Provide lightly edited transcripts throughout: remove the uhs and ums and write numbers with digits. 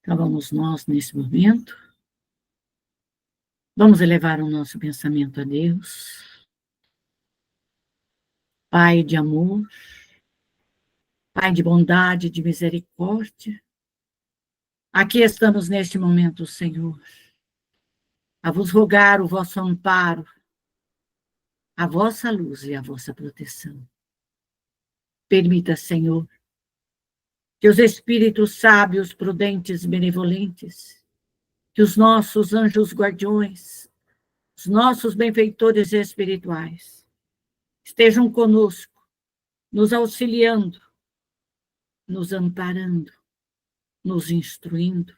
Então, vamos nós, nesse momento, vamos elevar o nosso pensamento a Deus, Pai de amor, Pai de bondade, de misericórdia. Aqui estamos neste momento, Senhor, a vos rogar o vosso amparo, a vossa luz e a vossa proteção. Permita, Senhor, que os espíritos sábios, prudentes, benevolentes, que os nossos anjos guardiões, os nossos benfeitores espirituais, estejam conosco, nos auxiliando, nos amparando, nos instruindo,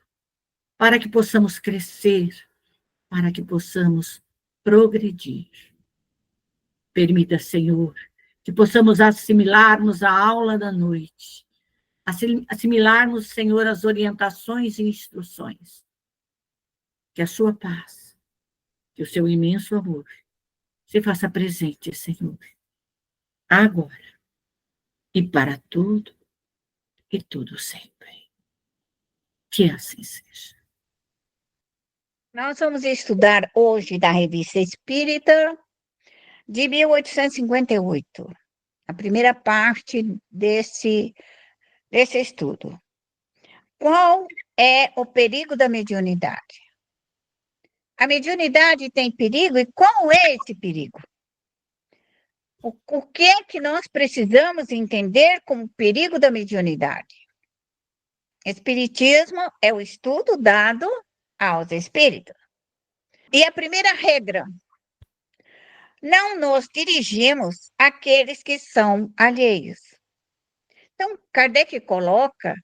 para que possamos crescer, para que possamos progredir. Permita, Senhor, que possamos assimilarmos a aula da noite, assimilarmos, Senhor, as orientações e instruções. Que a sua paz, que o seu imenso amor se faça presente, Senhor, agora e para tudo e tudo sempre. Que assim seja. Nós vamos estudar hoje da Revista Espírita de 1858, a primeira parte desse estudo. Qual é o perigo da mediunidade? A mediunidade tem perigo e qual é esse perigo? O que é que nós precisamos entender como perigo da mediunidade? Espiritismo é o estudo dado aos espíritos. E a primeira regra: não nos dirigimos àqueles que são alheios. Então, Kardec coloca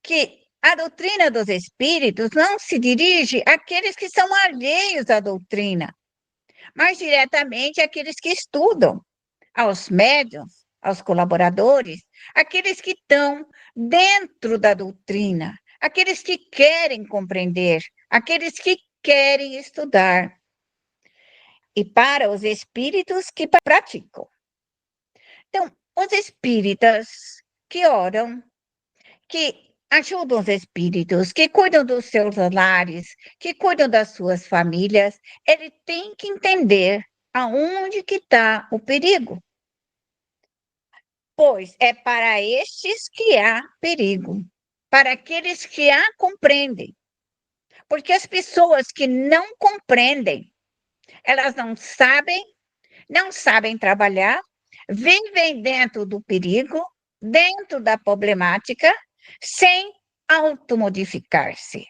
que a doutrina dos espíritos não se dirige àqueles que são alheios à doutrina, mas diretamente àqueles que estudam, aos médiuns, aos colaboradores, aqueles que estão dentro da doutrina, aqueles que querem compreender, aqueles que querem estudar. E para os espíritos que praticam. Então, os espíritas que oram, que ajudam os espíritos, que cuidam dos seus lares, que cuidam das suas famílias, ele tem que entender aonde que está o perigo. Pois é para estes que há perigo, para aqueles que a compreendem. Porque as pessoas que não compreendem, elas não sabem trabalhar, vivem dentro do perigo, dentro da problemática, sem automodificar-se.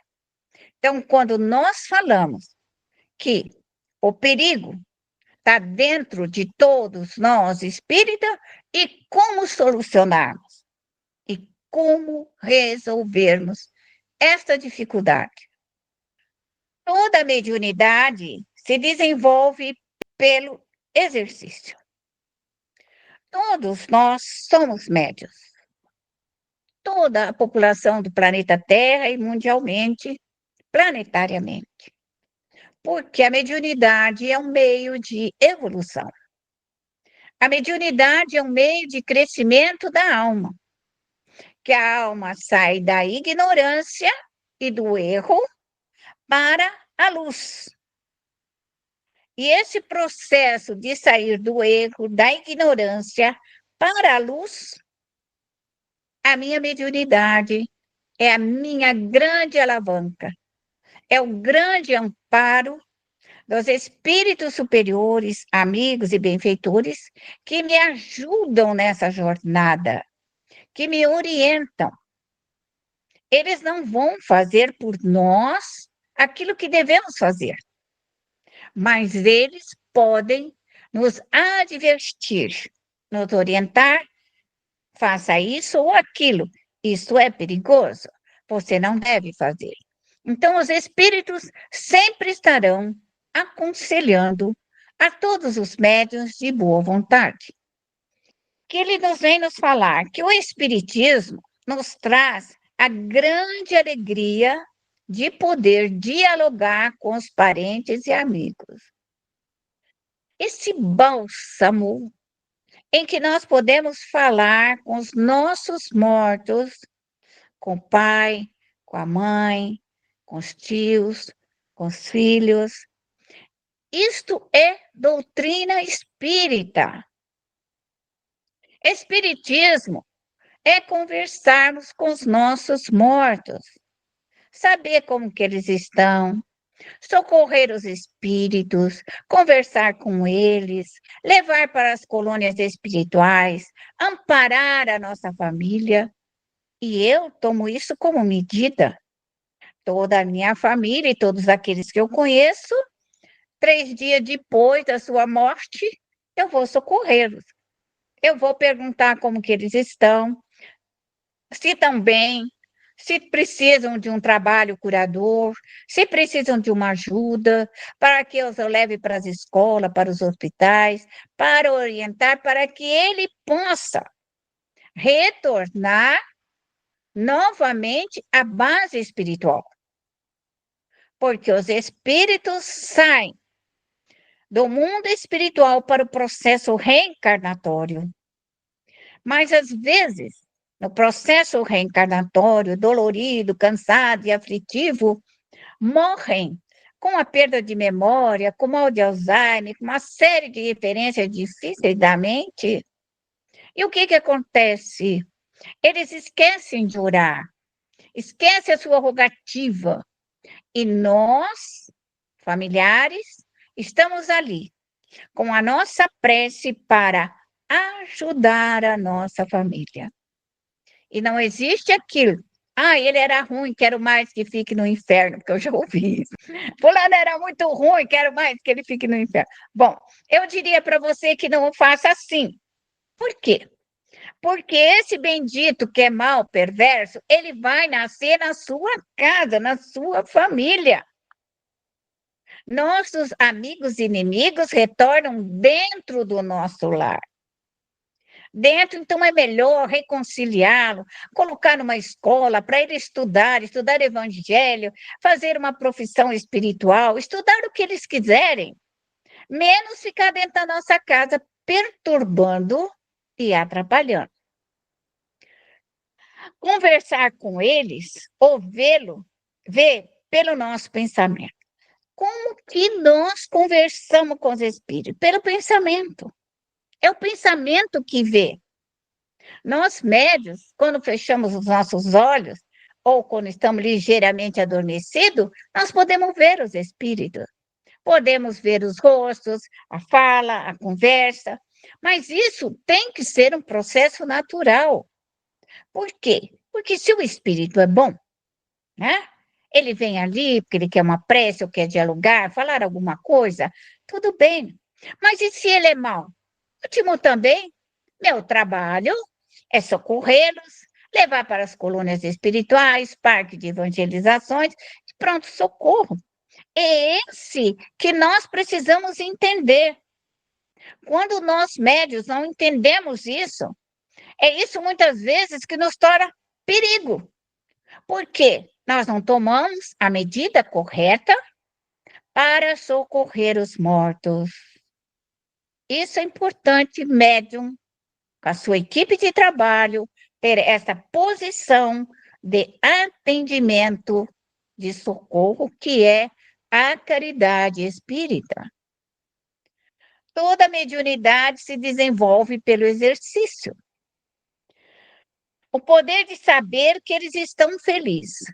Então, quando nós falamos que o perigo está dentro de todos nós, espíritas, e como solucionarmos, e como resolvermos esta dificuldade. Toda a mediunidade se desenvolve pelo exercício. Todos nós somos médiuns. Toda a população do planeta Terra e mundialmente, planetariamente. Porque a mediunidade é um meio de evolução. A mediunidade é um meio de crescimento da alma. Que a alma sai da ignorância e do erro para a luz. E esse processo de sair do erro, da ignorância para a luz, a minha mediunidade é a minha grande alavanca, é o grande amparo dos espíritos superiores, amigos e benfeitores, que me ajudam nessa jornada, que me orientam. Eles não vão fazer por nós aquilo que devemos fazer, mas eles podem nos advertir, nos orientar, faça isso ou aquilo, isso é perigoso, você não deve fazer. Então, os espíritos sempre estarão aconselhando a todos os médiuns de boa vontade. Que ele nos vem nos falar que o espiritismo nos traz a grande alegria de poder dialogar com os parentes e amigos. Esse bálsamo em que nós podemos falar com os nossos mortos, com o pai, com a mãe, com os tios, com os filhos. Isto é doutrina espírita. Espiritismo é conversarmos com os nossos mortos, saber como que eles estão, socorrer os espíritos, conversar com eles, levar para as colônias espirituais, amparar a nossa família. E eu tomo isso como medida. Toda a minha família e todos aqueles que eu conheço, 3 dias depois da sua morte, eu vou socorrê-los. Eu vou perguntar como que eles estão, se estão bem, se precisam de um trabalho curador, se precisam de uma ajuda, para que eu os leve para as escolas, para os hospitais, para orientar, para que ele possa retornar novamente à base espiritual. Porque os espíritos saem do mundo espiritual para o processo reencarnatório. Mas, às vezes, no processo reencarnatório, dolorido, cansado e aflitivo, morrem com a perda de memória, com mal de Alzheimer, com uma série de referências difíceis da mente. E o que acontece? Eles esquecem de orar, esquecem a sua rogativa. E nós, familiares, estamos ali com a nossa prece para ajudar a nossa família. E não existe aquilo. Ah, ele era ruim, quero mais que fique no inferno, porque eu já ouvi isso. Fulano era muito ruim, quero mais que ele fique no inferno. Bom, eu diria para você que não faça assim. Por quê? Porque esse bendito que é mau, perverso, ele vai nascer na sua casa, na sua família. Nossos amigos e inimigos retornam dentro do nosso lar. Dentro, então, é melhor reconciliá-lo, colocar numa escola para ele estudar evangelho, fazer uma profissão espiritual, estudar o que eles quiserem, menos ficar dentro da nossa casa perturbando e atrapalhando. Conversar com eles, ou ver pelo nosso pensamento. Como que nós conversamos com os espíritos? Pelo pensamento. É o pensamento que vê. Nós, médios, quando fechamos os nossos olhos, ou quando estamos ligeiramente adormecidos, nós podemos ver os espíritos. Podemos ver os rostos, a fala, a conversa, mas isso tem que ser um processo natural. Por quê? Porque se o espírito é bom, né? Ele vem ali porque ele quer uma prece ou quer dialogar, falar alguma coisa, tudo bem. Mas e se ele é mau? Último também, meu trabalho é socorrê-los, levar para as colônias espirituais, parque de evangelizações, e pronto, socorro. É esse que nós precisamos entender. Quando nós médios não entendemos isso, é isso muitas vezes que nos torna perigo. Por quê? Nós não tomamos a medida correta para socorrer os mortos. Isso é importante, médium, com a sua equipe de trabalho, ter essa posição de atendimento, de socorro, que é a caridade espírita. Toda mediunidade se desenvolve pelo exercício. O poder de saber que eles estão felizes.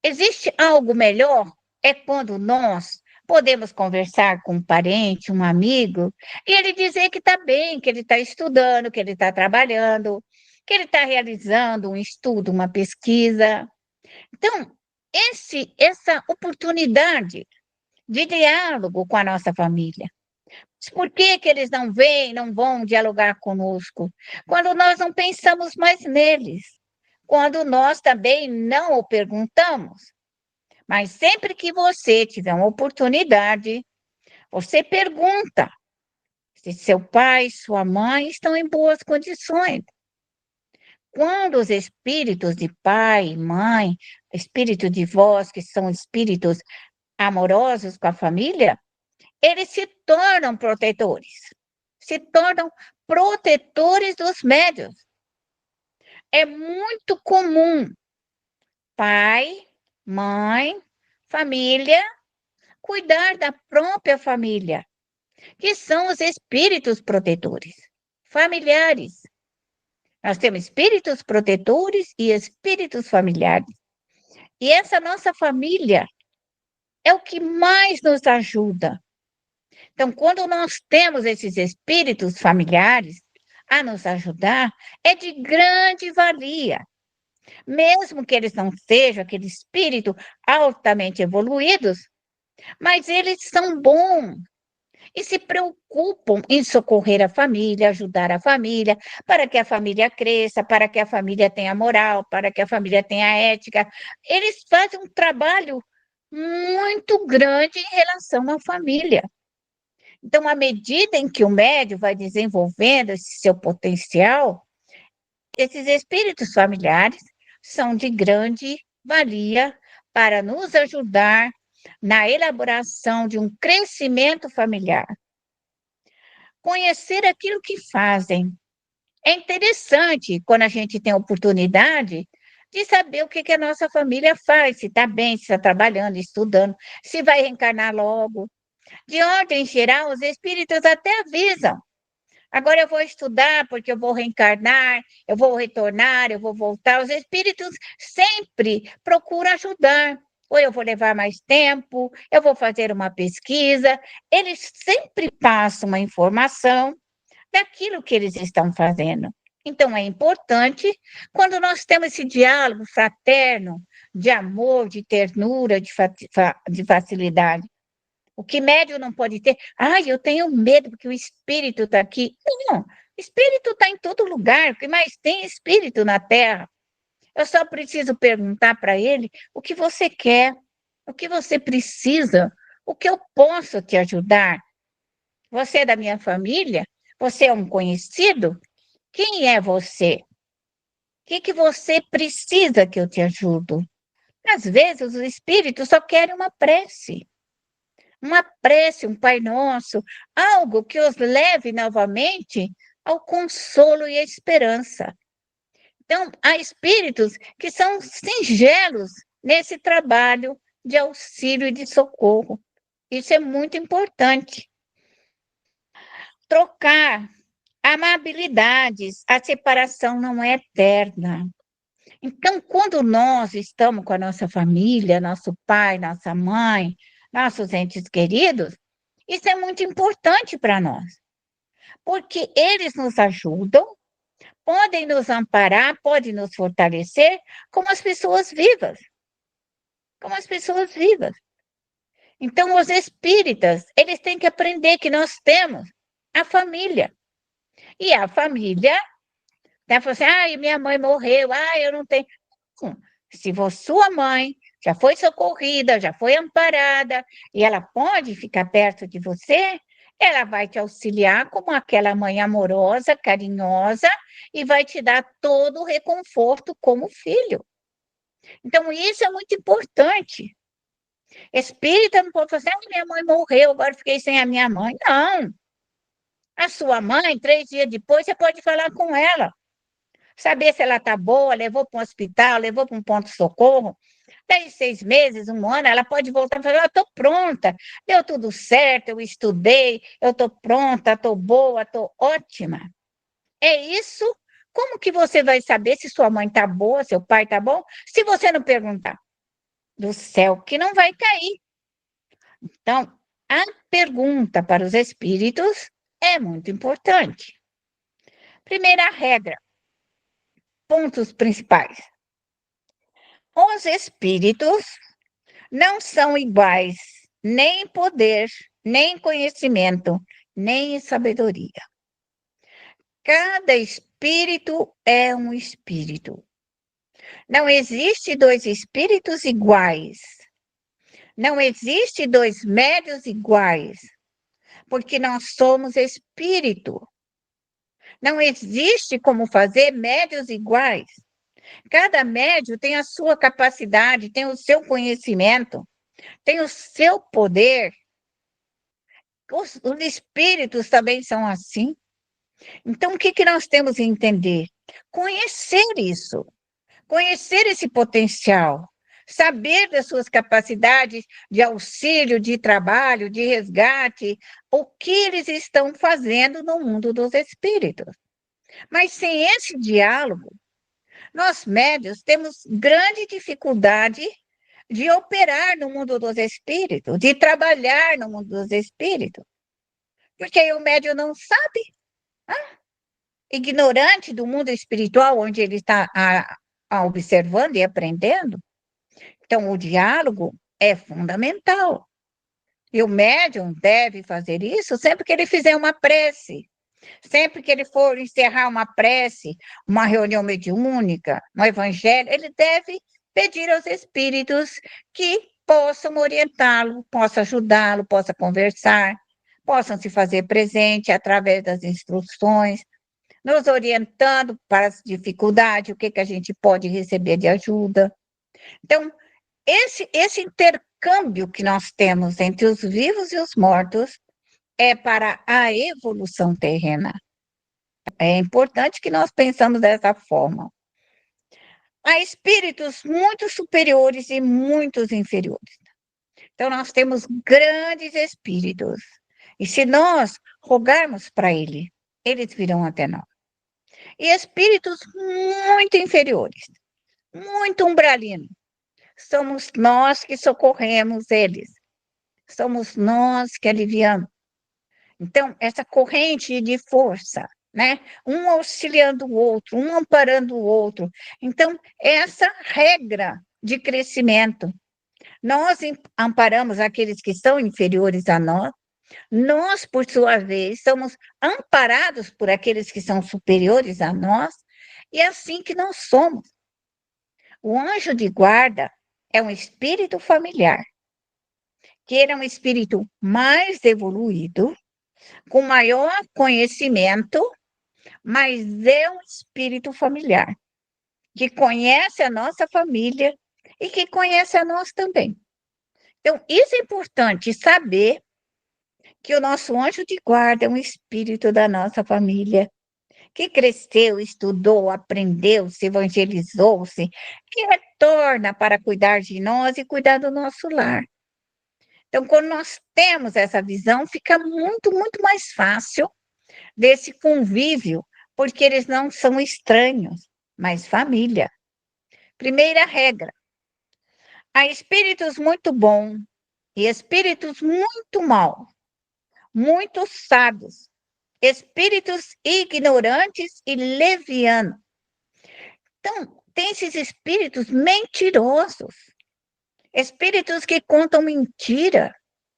Existe algo melhor? É quando nós podemos conversar com um parente, um amigo, e ele dizer que está bem, que ele está estudando, que ele está trabalhando, que ele está realizando um estudo, uma pesquisa. Então, essa oportunidade de diálogo com a nossa família. Por que que eles não vêm, não vão dialogar conosco? Quando nós não pensamos mais neles, quando nós também não o perguntamos. Mas sempre que você tiver uma oportunidade, você pergunta se seu pai, sua mãe estão em boas condições. Quando os espíritos de pai, mãe, espírito de vós, que são espíritos amorosos com a família, eles se tornam protetores dos médios. É muito comum pai, mãe, família, cuidar da própria família, que são os espíritos protetores, familiares. Nós temos espíritos protetores e espíritos familiares. E essa nossa família é o que mais nos ajuda. Então, quando nós temos esses espíritos familiares a nos ajudar, é de grande valia. Mesmo que eles não sejam aquele espírito altamente evoluídos, mas eles são bons e se preocupam em socorrer a família, ajudar a família, para que a família cresça, para que a família tenha moral, para que a família tenha ética. Eles fazem um trabalho muito grande em relação à família. Então, à medida em que o médium vai desenvolvendo esse seu potencial, esses espíritos familiares são de grande valia para nos ajudar na elaboração de um crescimento familiar. Conhecer aquilo que fazem. É interessante quando a gente tem a oportunidade de saber o que a nossa família faz, se está bem, se está trabalhando, estudando, se vai reencarnar logo. De ordem geral, os espíritos até avisam. Agora eu vou estudar porque eu vou reencarnar, eu vou retornar, eu vou voltar. Os espíritos sempre procuram ajudar. Ou eu vou levar mais tempo, eu vou fazer uma pesquisa. Eles sempre passam uma informação daquilo que eles estão fazendo. Então, é importante, quando nós temos esse diálogo fraterno, de amor, de ternura, de facilidade. O que médium não pode ter? Eu tenho medo porque o espírito está aqui. Não, o espírito está em todo lugar, o que mais tem espírito na Terra. Eu só preciso perguntar para ele o que você quer, o que você precisa, o que eu posso te ajudar. Você é da minha família? Você é um conhecido? Quem é você? O que você precisa que eu te ajudo? Às vezes, os espíritos só querem uma prece, um Pai Nosso, algo que os leve novamente ao consolo e à esperança. Então, há espíritos que são singelos nesse trabalho de auxílio e de socorro. Isso é muito importante. Trocar amabilidades, a separação não é eterna. Então, quando nós estamos com a nossa família, nosso pai, nossa mãe, nossos entes queridos, isso é muito importante para nós, porque eles nos ajudam, podem nos amparar, podem nos fortalecer como as pessoas vivas, como as pessoas vivas. Então, os espíritas, eles têm que aprender que nós temos a família. E a família, né, fala assim, minha mãe morreu, eu não tenho. Se sua mãe já foi socorrida, já foi amparada, e ela pode ficar perto de você, ela vai te auxiliar como aquela mãe amorosa, carinhosa, e vai te dar todo o reconforto como filho. Então, isso é muito importante. Espírita não pode falar assim, minha mãe morreu, agora fiquei sem a minha mãe. Não. A sua mãe, 3 dias depois, você pode falar com ela. Saber se ela está boa, levou para um hospital, levou para um ponto-socorro. Daí 6 meses, 1 ano, ela pode voltar e falar, eu estou pronta, deu tudo certo, eu estudei, eu estou pronta, estou boa, estou ótima. É isso. Como que você vai saber se sua mãe está boa, seu pai está bom, se você não perguntar? Do céu que não vai cair. Então, a pergunta para os espíritos é muito importante. Primeira regra, pontos principais. Os espíritos não são iguais nem em poder, nem em conhecimento, nem em sabedoria. Cada espírito é um espírito. Não existe 2 espíritos iguais. Não existe 2 médios iguais, porque nós somos espírito. Não existe como fazer médios iguais. Cada médio tem a sua capacidade, tem o seu conhecimento, tem o seu poder. Os espíritos também são assim. Então, o que nós temos que entender? Conhecer isso. conhecer esse potencial, saber das suas capacidades de auxílio, de trabalho, de resgate, o que eles estão fazendo no mundo dos espíritos. Mas sem esse diálogo, nós médios temos grande dificuldade de operar no mundo dos espíritos, de trabalhar no mundo dos espíritos, porque aí o médium não sabe, ignorante do mundo espiritual onde ele está observando e aprendendo. Então, o diálogo é fundamental. E o médium deve fazer isso sempre que ele fizer uma prece, sempre que ele for encerrar uma prece, uma reunião mediúnica, um evangelho, ele deve pedir aos espíritos que possam orientá-lo, possam ajudá-lo, possam conversar, possam se fazer presente através das instruções, nos orientando para as dificuldades, o que a gente pode receber de ajuda. Então, esse intercâmbio que nós temos entre os vivos e os mortos é para a evolução terrena. É importante que nós pensamos dessa forma. Há espíritos muito superiores e muitos inferiores. Então, nós temos grandes espíritos. E se nós rogarmos para eles virão até nós. E espíritos muito inferiores, muito umbralinos. Somos nós que socorremos eles. Somos nós que aliviamos. Então, essa corrente de força, né? Um auxiliando o outro, um amparando o outro. Então, essa regra de crescimento. Nós amparamos aqueles que são inferiores a nós, por sua vez, somos amparados por aqueles que são superiores a nós, e é assim que nós somos. O anjo de guarda é um espírito familiar, que ele é um espírito mais evoluído, com maior conhecimento, mas é um espírito familiar, que conhece a nossa família e que conhece a nós também. Então, isso é importante saber que o nosso anjo de guarda é um espírito da nossa família, que cresceu, estudou, aprendeu, se evangelizou-se, que retorna para cuidar de nós e cuidar do nosso lar. Então, quando nós temos essa visão, fica muito, muito mais fácil desse convívio, porque eles não são estranhos, mas família. Primeira regra: há espíritos muito bons e espíritos muito maus, muito sábios, espíritos ignorantes e levianos. Então, tem esses espíritos mentirosos, espíritos que contam mentira.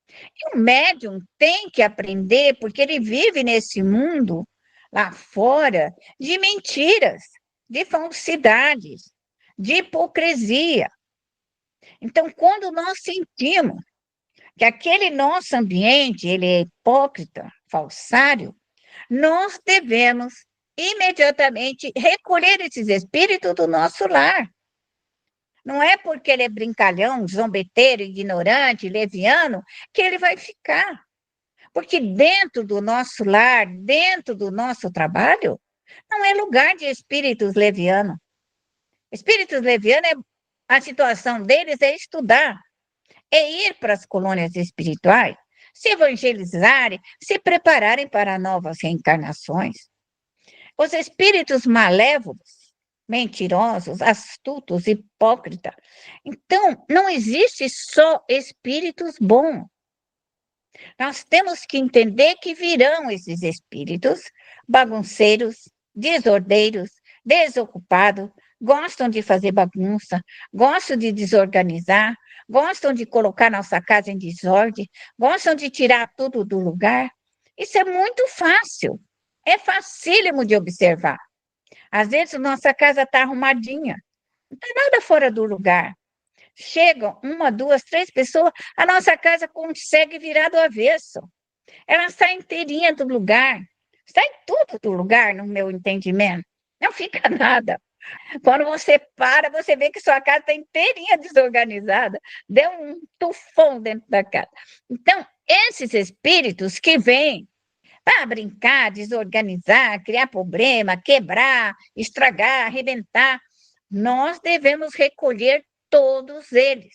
E o médium tem que aprender, porque ele vive nesse mundo, lá fora, de mentiras, de falsidades, de hipocrisia. Então, quando nós sentimos que aquele nosso ambiente ele é hipócrita, falsário, nós devemos imediatamente recolher esses espíritos do nosso lar. Não é porque ele é brincalhão, zombeteiro, ignorante, leviano, que ele vai ficar. Porque dentro do nosso lar, dentro do nosso trabalho, não é lugar de espíritos levianos. Espíritos levianos, a situação deles é estudar, é ir para as colônias espirituais, se evangelizarem, se prepararem para novas reencarnações. Os espíritos malévolos, mentirosos, astutos, hipócritas. Então, não existe só espíritos bons. Nós temos que entender que virão esses espíritos bagunceiros, desordeiros, desocupados, gostam de fazer bagunça, gostam de desorganizar, gostam de colocar nossa casa em desordem, gostam de tirar tudo do lugar. Isso é muito fácil, é facílimo de observar. Às vezes, nossa casa está arrumadinha, não está nada fora do lugar. Chegam uma, duas, três pessoas, a nossa casa consegue virar do avesso. Ela sai inteirinha do lugar, sai tudo do lugar, no meu entendimento. Não fica nada. Quando você para, você vê que sua casa está inteirinha desorganizada, deu um tufão dentro da casa. Então, esses espíritos que vêm para brincar, desorganizar, criar problema, quebrar, estragar, arrebentar, nós devemos recolher todos eles.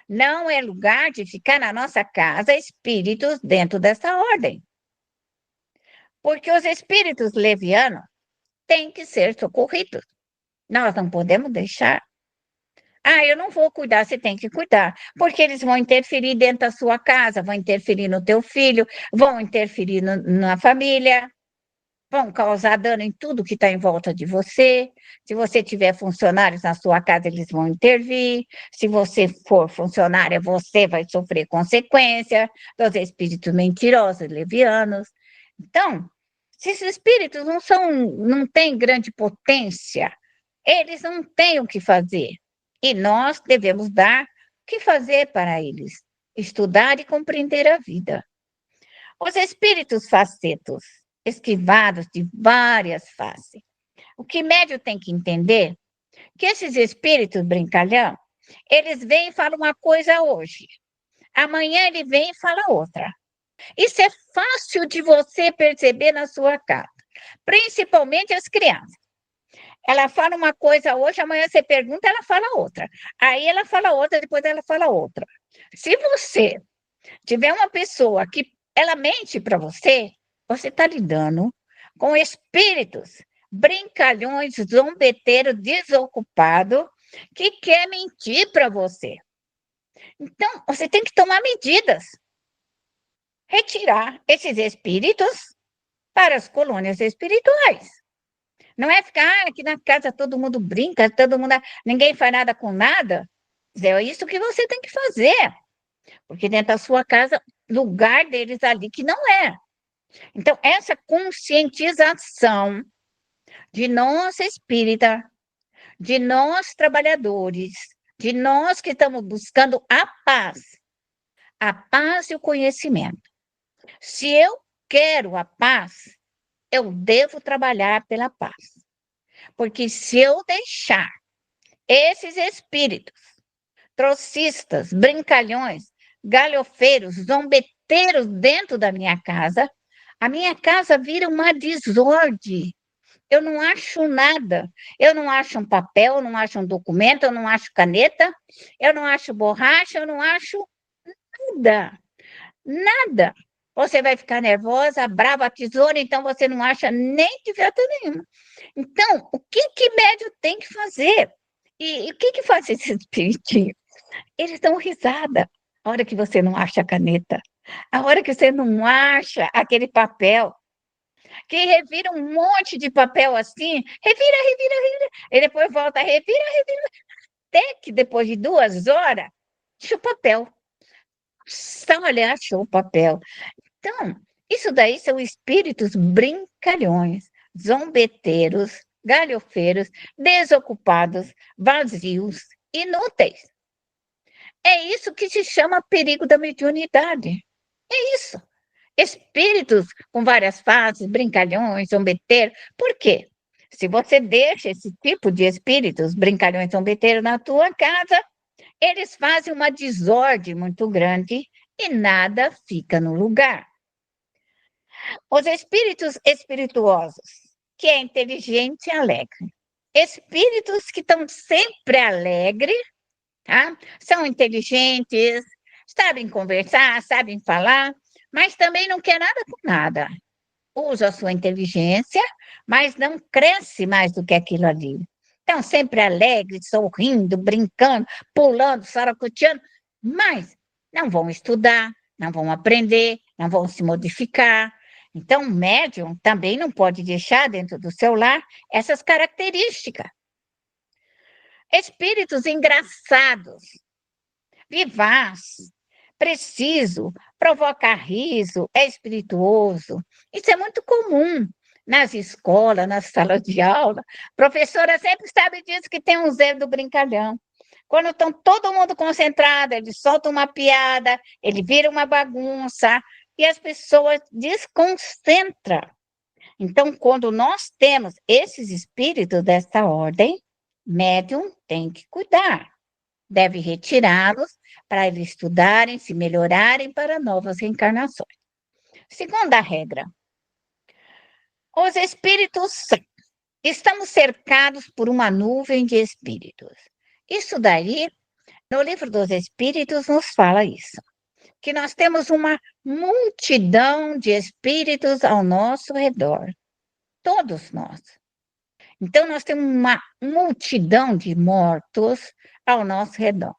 Não é lugar de ficar na nossa casa espíritos dentro dessa ordem. Porque os espíritos levianos têm que ser socorridos. Nós não podemos deixar. Eu não vou cuidar, você tem que cuidar, porque eles vão interferir dentro da sua casa, vão interferir no teu filho, vão interferir na família, vão causar dano em tudo que está em volta de você. Se você tiver funcionários na sua casa, eles vão intervir. Se você for funcionária, você vai sofrer consequência dos espíritos mentirosos, levianos. Então, se esses espíritos não têm grande potência, eles não têm o que fazer. E nós devemos dar o que fazer para eles, estudar e compreender a vida. Os espíritos facetos, esquivados de várias faces. O que médio tem que entender que esses espíritos brincalhão, eles vêm e falam uma coisa hoje, amanhã ele vem e fala outra. Isso é fácil de você perceber na sua casa, principalmente as crianças. Ela fala uma coisa hoje, amanhã você pergunta, ela fala outra. Aí ela fala outra, depois ela fala outra. Se você tiver uma pessoa que ela mente para você, você está lidando com espíritos brincalhões, zombeteiros, desocupados, que quer mentir para você. Então, você tem que tomar medidas. Retirar esses espíritos para as colônias espirituais. Não é ficar aqui na casa todo mundo brinca, ninguém faz nada com nada. É isso que você tem que fazer. Porque dentro da sua casa, lugar deles ali que não é. Então, essa conscientização de nós espírita, de nós trabalhadores, de nós que estamos buscando a paz e o conhecimento. Se eu quero a paz, eu devo trabalhar pela paz. Porque se eu deixar esses espíritos, trocistas, brincalhões, galhofeiros, zombeteiros dentro da minha casa, a minha casa vira uma desordem. Eu não acho nada. Eu não acho um papel, eu não acho um documento, eu não acho caneta, eu não acho borracha, eu não acho nada. Nada. Você vai ficar nervosa, brava, tesoura, então você não acha nem de volta nenhuma. Então, o que médio tem que fazer? E o que faz esse espiritinho? Eles dão risada a hora que você não acha a caneta, a hora que você não acha aquele papel, que revira um monte de papel assim, revira, e depois volta, revira, até que depois de 2 horas, acha o papel. Olha, achou o papel. Então, isso daí são espíritos brincalhões, zombeteiros, galhofeiros, desocupados, vazios, inúteis. É isso que se chama perigo da mediunidade. É isso. Espíritos com várias faces, brincalhões, zombeteiros. Por quê? Se você deixa esse tipo de espíritos, brincalhões, zombeteiros, na tua casa, eles fazem uma desordem muito grande e nada fica no lugar. Os espíritos espirituosos, que é inteligente e alegre. Espíritos que estão sempre alegres, tá? São inteligentes, sabem conversar, sabem falar, mas também não quer nada com nada. Usa a sua inteligência, mas não cresce mais do que aquilo ali. Então, sempre alegre, sorrindo, brincando, pulando, saracoteando, mas não vão estudar, não vão aprender, não vão se modificar. Então, o médium também não pode deixar dentro do seu lar essas características. Espíritos engraçados, vivaz, preciso, provoca riso, é espirituoso. Isso é muito comum nas escolas, nas salas de aula. Professora sempre sabe disso, que tem um Zé do brincalhão. Quando estão todo mundo concentrado, ele solta uma piada, ele vira uma bagunça, e as pessoas desconcentram. Então, quando nós temos esses espíritos dessa ordem, médium tem que cuidar. Deve retirá-los para eles estudarem, se melhorarem para novas reencarnações. Segunda regra, os espíritos são estamos cercados por uma nuvem de espíritos. Isso daí, no livro dos Espíritos, nos fala isso, que nós temos uma multidão de espíritos ao nosso redor, todos nós. Então, nós temos uma multidão de mortos ao nosso redor.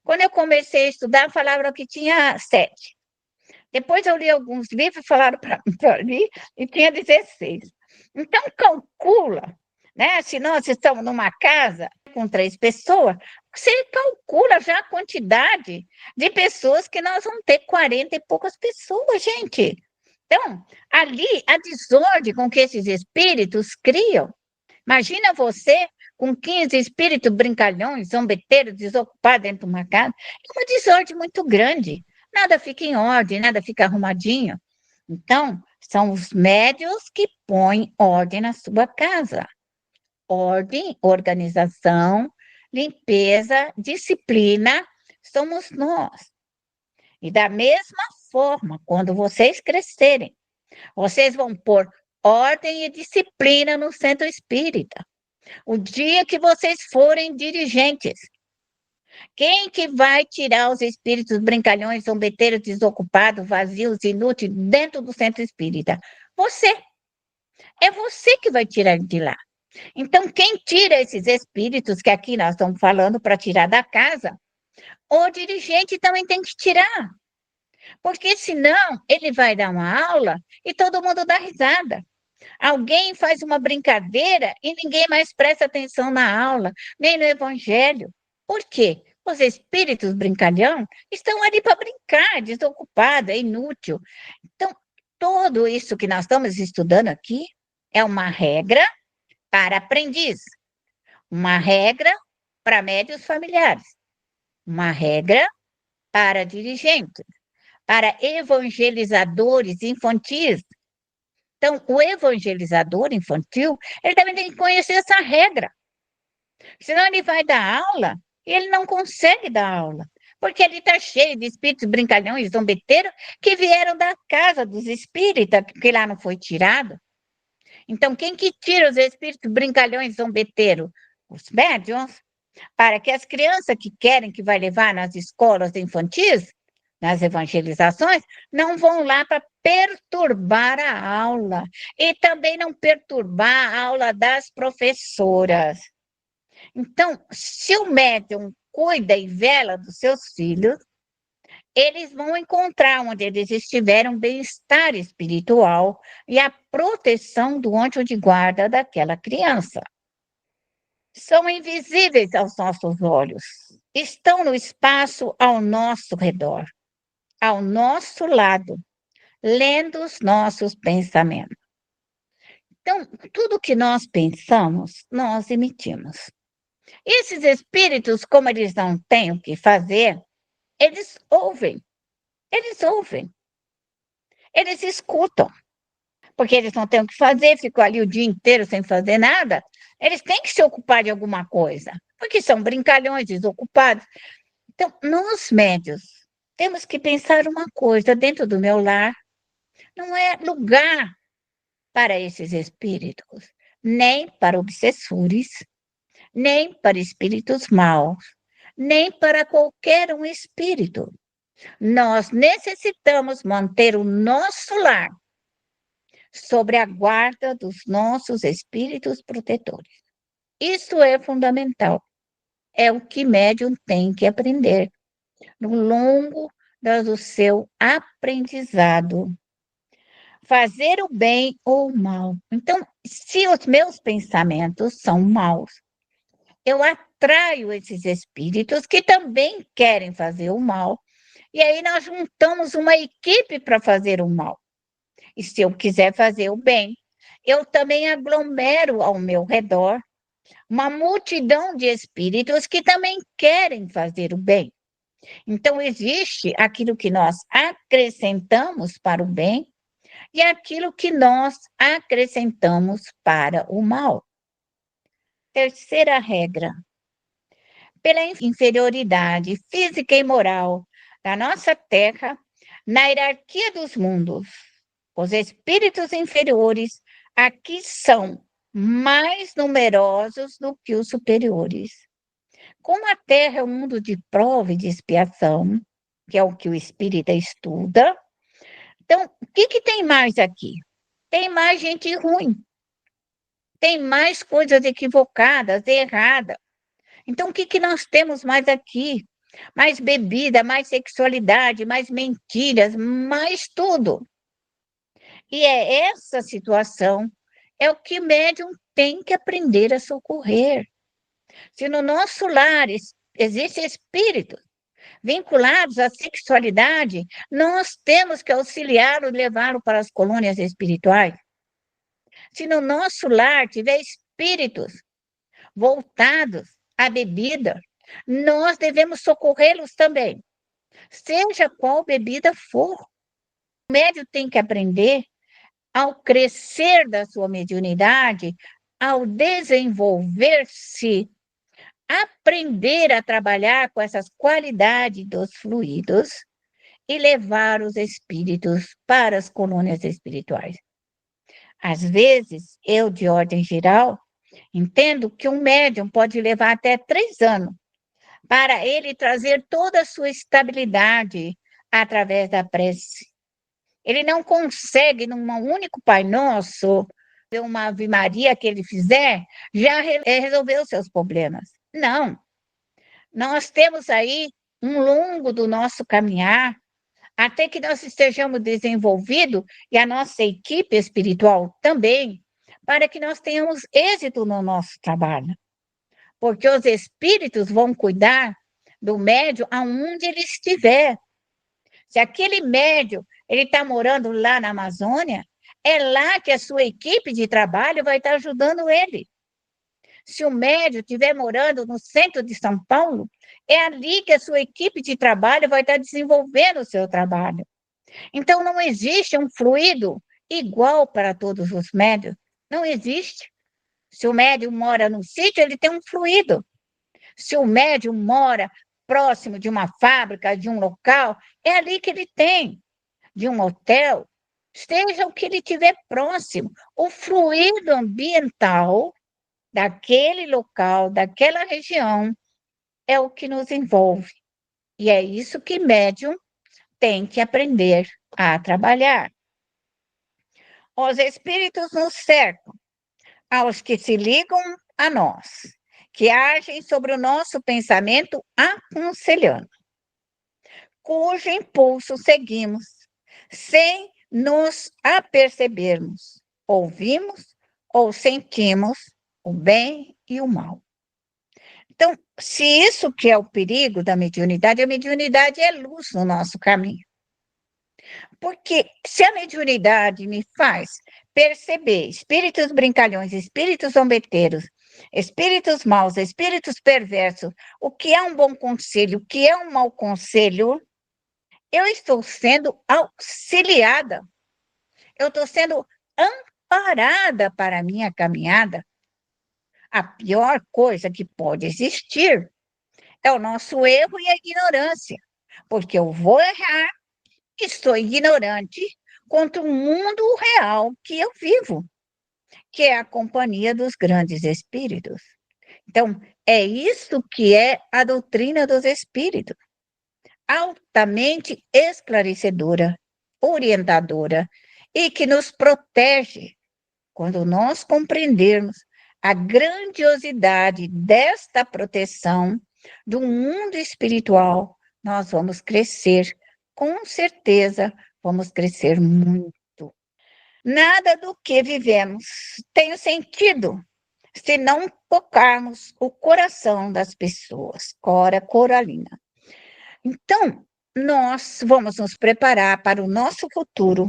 Quando eu comecei a estudar, falaram que tinha 7. Depois eu li alguns livros, falaram para mim, e tinha 16. Então, calcula, né? Se nós estamos numa casa com 3 pessoas, você calcula já a quantidade de pessoas que nós vamos ter, 40 e poucas pessoas, gente. Então, ali, a desordem com que esses espíritos criam. Imagina você com 15 espíritos brincalhões, zombeteiros, desocupados dentro de uma casa. É uma desordem muito grande. Nada fica em ordem, nada fica arrumadinho. Então, são os médios que põem ordem na sua casa. Ordem, organização, limpeza, disciplina, somos nós. E da mesma forma, quando vocês crescerem, vocês vão pôr ordem e disciplina no centro espírita. O dia que vocês forem dirigentes, quem que vai tirar os espíritos brincalhões, zombeteiros, desocupados, vazios, inúteis, dentro do centro espírita? Você. É você que vai tirar de lá. Então, quem tira esses espíritos, que aqui nós estamos falando para tirar da casa, o dirigente também tem que tirar. Porque senão ele vai dar uma aula e todo mundo dá risada. Alguém faz uma brincadeira e ninguém mais presta atenção na aula, nem no evangelho. Por quê? Os espíritos brincalhão estão ali para brincar, desocupado, é inútil. Então, tudo isso que nós estamos estudando aqui é uma regra para aprendiz, uma regra para médios familiares, uma regra para dirigentes, para evangelizadores infantis. Então, o evangelizador infantil, ele também tem que conhecer essa regra. Senão ele vai dar aula e ele não consegue dar aula. Porque ele está cheio de espíritos brincalhões, zombeteiros, que vieram da casa dos espíritas, que lá não foi tirado. Então, quem que tira os espíritos brincalhões, zombeteiros? Os médiuns. Para que as crianças que querem, que vai levar nas escolas infantis, nas evangelizações, não vão lá para perturbar a aula e também não perturbar a aula das professoras. Então, se o médium cuida e vela dos seus filhos, eles vão encontrar onde eles estiverem um bem-estar espiritual e a proteção do anjo de guarda daquela criança. São invisíveis aos nossos olhos, estão no espaço ao nosso redor, ao nosso lado, lendo os nossos pensamentos. Então, tudo que nós pensamos, nós emitimos. Esses espíritos, como eles não têm o que fazer, eles ouvem, eles escutam, porque eles não têm o que fazer, ficam ali o dia inteiro sem fazer nada, eles têm que se ocupar de alguma coisa, porque são brincalhões, desocupados. Então, nós médios, temos que pensar uma coisa, dentro do meu lar, não é lugar para esses espíritos, nem para obsessores, nem para espíritos maus, nem para qualquer um espírito. Nós necessitamos manter o nosso lar sobre a guarda dos nossos espíritos protetores. Isso é fundamental. É o que médium tem que aprender no longo do seu aprendizado. Fazer o bem ou o mal. Então, se os meus pensamentos são maus, eu atraio esses espíritos que também querem fazer o mal, e aí nós juntamos uma equipe para fazer o mal. E se eu quiser fazer o bem, eu também aglomero ao meu redor uma multidão de espíritos que também querem fazer o bem. Então, existe aquilo que nós acrescentamos para o bem e aquilo que nós acrescentamos para o mal. Terceira regra. Pela inferioridade física e moral da nossa Terra, na hierarquia dos mundos, os espíritos inferiores aqui são mais numerosos do que os superiores. Como a Terra é um mundo de prova e de expiação, que é o que o espírita estuda, então, o que tem mais aqui? Tem mais gente ruim, tem mais coisas equivocadas, erradas. Então, o que nós temos mais aqui? Mais bebida, mais sexualidade, mais mentiras, mais tudo. E é essa situação, é o que o médium tem que aprender a socorrer. Se no nosso lar existem espíritos vinculados à sexualidade, nós temos que auxiliá-lo e levá-lo para as colônias espirituais. Se no nosso lar tiver espíritos voltados à bebida, nós devemos socorrê-los também, seja qual bebida for. O médium tem que aprender, ao crescer da sua mediunidade, ao desenvolver-se, aprender a trabalhar com essas qualidades dos fluidos e levar os espíritos para as colônias espirituais. Às vezes, eu, de ordem geral, entendo que um médium pode levar até 3 anos para ele trazer toda a sua estabilidade através da prece. Ele não consegue, num único Pai Nosso, uma Ave Maria que ele fizer, já resolver os seus problemas. Não. Nós temos aí um longo do nosso caminhar, até que nós estejamos desenvolvidos, e a nossa equipe espiritual também, para que nós tenhamos êxito no nosso trabalho. Porque os espíritos vão cuidar do médium aonde ele estiver. Se aquele médium ele está morando lá na Amazônia, é lá que a sua equipe de trabalho vai estar ajudando ele. Se o médium estiver morando no centro de São Paulo, é ali que a sua equipe de trabalho vai estar desenvolvendo o seu trabalho. Então, não existe um fluido igual para todos os médios. Não existe. Se o médium mora no sítio, ele tem um fluido. Se o médium mora próximo de uma fábrica, de um local, é ali que ele tem. De um hotel, esteja o que ele tiver próximo. O fluido ambiental daquele local, daquela região, é o que nos envolve. E é isso que médium tem que aprender a trabalhar. Os espíritos nos cercam, aos que se ligam a nós, que agem sobre o nosso pensamento aconselhando, cujo impulso seguimos, sem nos apercebermos, ouvimos ou sentimos o bem e o mal. Então, se isso que é o perigo da mediunidade, a mediunidade é luz no nosso caminho. Porque se a mediunidade me faz perceber espíritos brincalhões, espíritos zombeteiros, espíritos maus, espíritos perversos, o que é um bom conselho, o que é um mau conselho, eu estou sendo auxiliada, eu estou sendo amparada para a minha caminhada. A pior coisa que pode existir é o nosso erro e a ignorância, porque eu vou errar e sou ignorante contra o mundo real que eu vivo, que é a companhia dos grandes espíritos. Então, é isso que é a doutrina dos espíritos, altamente esclarecedora, orientadora e que nos protege quando nós compreendermos a grandiosidade desta proteção do mundo espiritual, nós vamos crescer, com certeza, vamos crescer muito. Nada do que vivemos tem sentido se não tocarmos o coração das pessoas. Cora Coralina. Então, nós vamos nos preparar para o nosso futuro,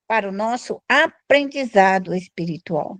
para o nosso aprendizado espiritual.